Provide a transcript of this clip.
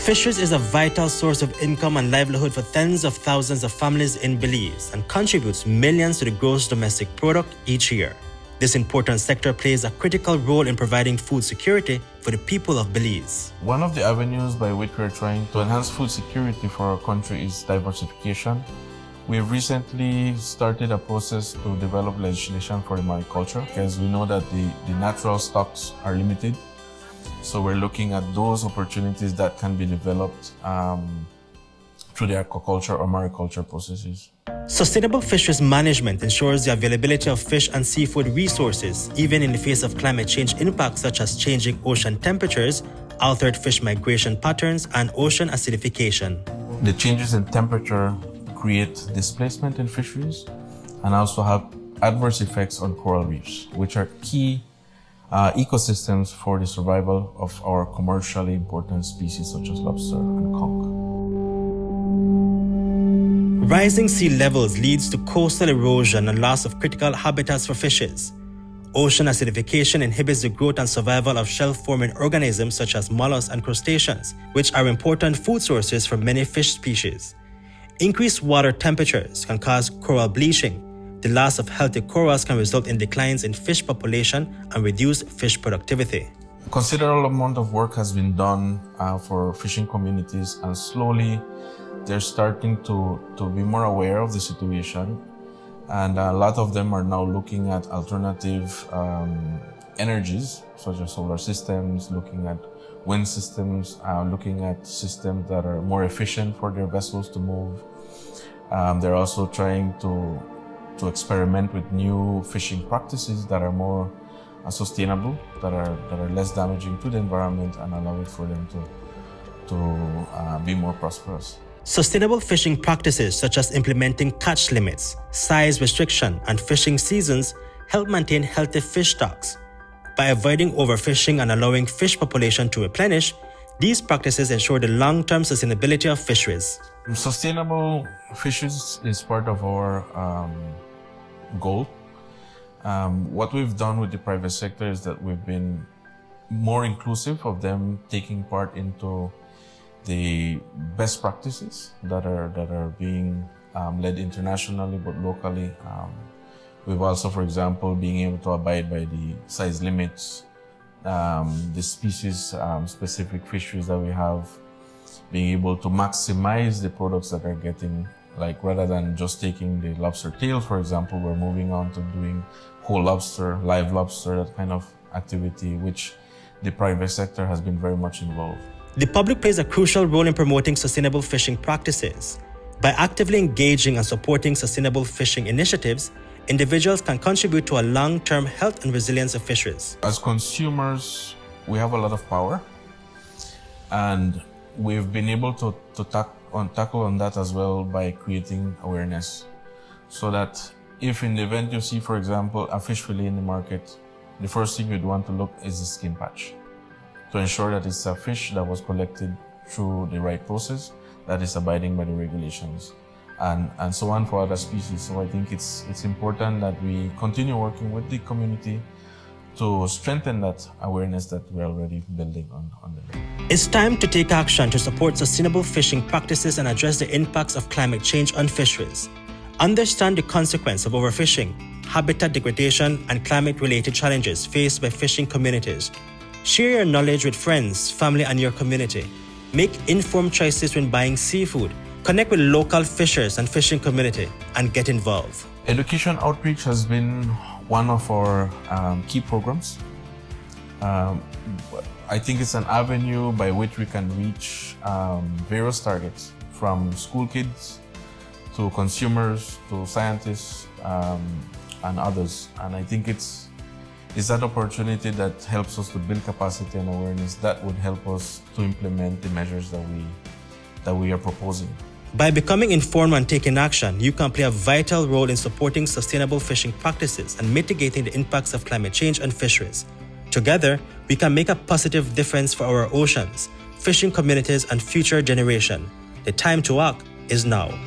Fisheries is a vital source of income and livelihood for tens of thousands of families in Belize and contributes millions to the gross domestic product each year. This important sector plays a critical role in providing food security for the people of Belize. One of the avenues by which we're trying to enhance food security for our country is diversification. We've recently started a process to develop legislation for mariculture because we know that the natural stocks are limited. So we're looking at those opportunities that can be developed through the aquaculture or mariculture processes. Sustainable fisheries management ensures the availability of fish and seafood resources, even in the face of climate change impacts such as changing ocean temperatures, altered fish migration patterns, and ocean acidification. The changes in temperature create displacement in fisheries and also have adverse effects on coral reefs, which are key ecosystems for the survival of our commercially important species such as lobster and conch. Rising sea levels leads to coastal erosion and loss of critical habitats for fishes. Ocean acidification inhibits the growth and survival of shell-forming organisms such as mollusks and crustaceans, which are important food sources for many fish species. Increased water temperatures can cause coral bleaching. The loss of healthy corals can result in declines in fish population and reduced fish productivity. A considerable amount of work has been done for fishing communities, and slowly they're starting to be more aware of the situation. And a lot of them are now looking at alternative energies, such as solar systems, looking at wind systems, looking at systems that are more efficient for their vessels to move. They're also trying to experiment with new fishing practices that are more sustainable, that are less damaging to the environment and allow it for them to be more prosperous. Sustainable fishing practices such as implementing catch limits, size restriction, and fishing seasons help maintain healthy fish stocks. By avoiding overfishing and allowing fish population to replenish, these practices ensure the long-term sustainability of fisheries. Sustainable fisheries is part of our goal. What we've done with the private sector is that we've been more inclusive of them taking part into the best practices that are being led internationally but locally. We've also, for example, being able to abide by the size limits, the species specific fisheries that we have, being able to maximize the products that are getting, like rather than just taking the lobster tail, for example, we're moving on to doing whole lobster, live lobster, that kind of activity, which the private sector has been very much involved. The public plays a crucial role in promoting sustainable fishing practices. By actively engaging and supporting sustainable fishing initiatives, individuals can contribute to a long-term health and resilience of fisheries. As consumers, we have a lot of power, and we've been able to tackle on that as well by creating awareness, so that if in the event you see, for example, a fish fillet in the market, the first thing you'd want to look is the skin patch, to ensure that it's a fish that was collected through the right process, that is abiding by the regulations, and so on for other species. So I think it's important that we continue working with the community to strengthen that awareness that we're already building on the land. It's time to take action to support sustainable fishing practices and address the impacts of climate change on fisheries. Understand the consequence of overfishing, habitat degradation, and climate-related challenges faced by fishing communities. Share your knowledge with friends, family, and your community. Make informed choices when buying seafood. Connect with local fishers and fishing community, and get involved. Education outreach has been one of our key programs. I think it's an avenue by which we can reach various targets, from school kids to consumers to scientists and others. And I think it's that opportunity that helps us to build capacity and awareness that would help us to implement the measures that we are proposing. By becoming informed and taking action, you can play a vital role in supporting sustainable fishing practices and mitigating the impacts of climate change on fisheries. Together, we can make a positive difference for our oceans, fishing communities, and future generations. The time to act is now.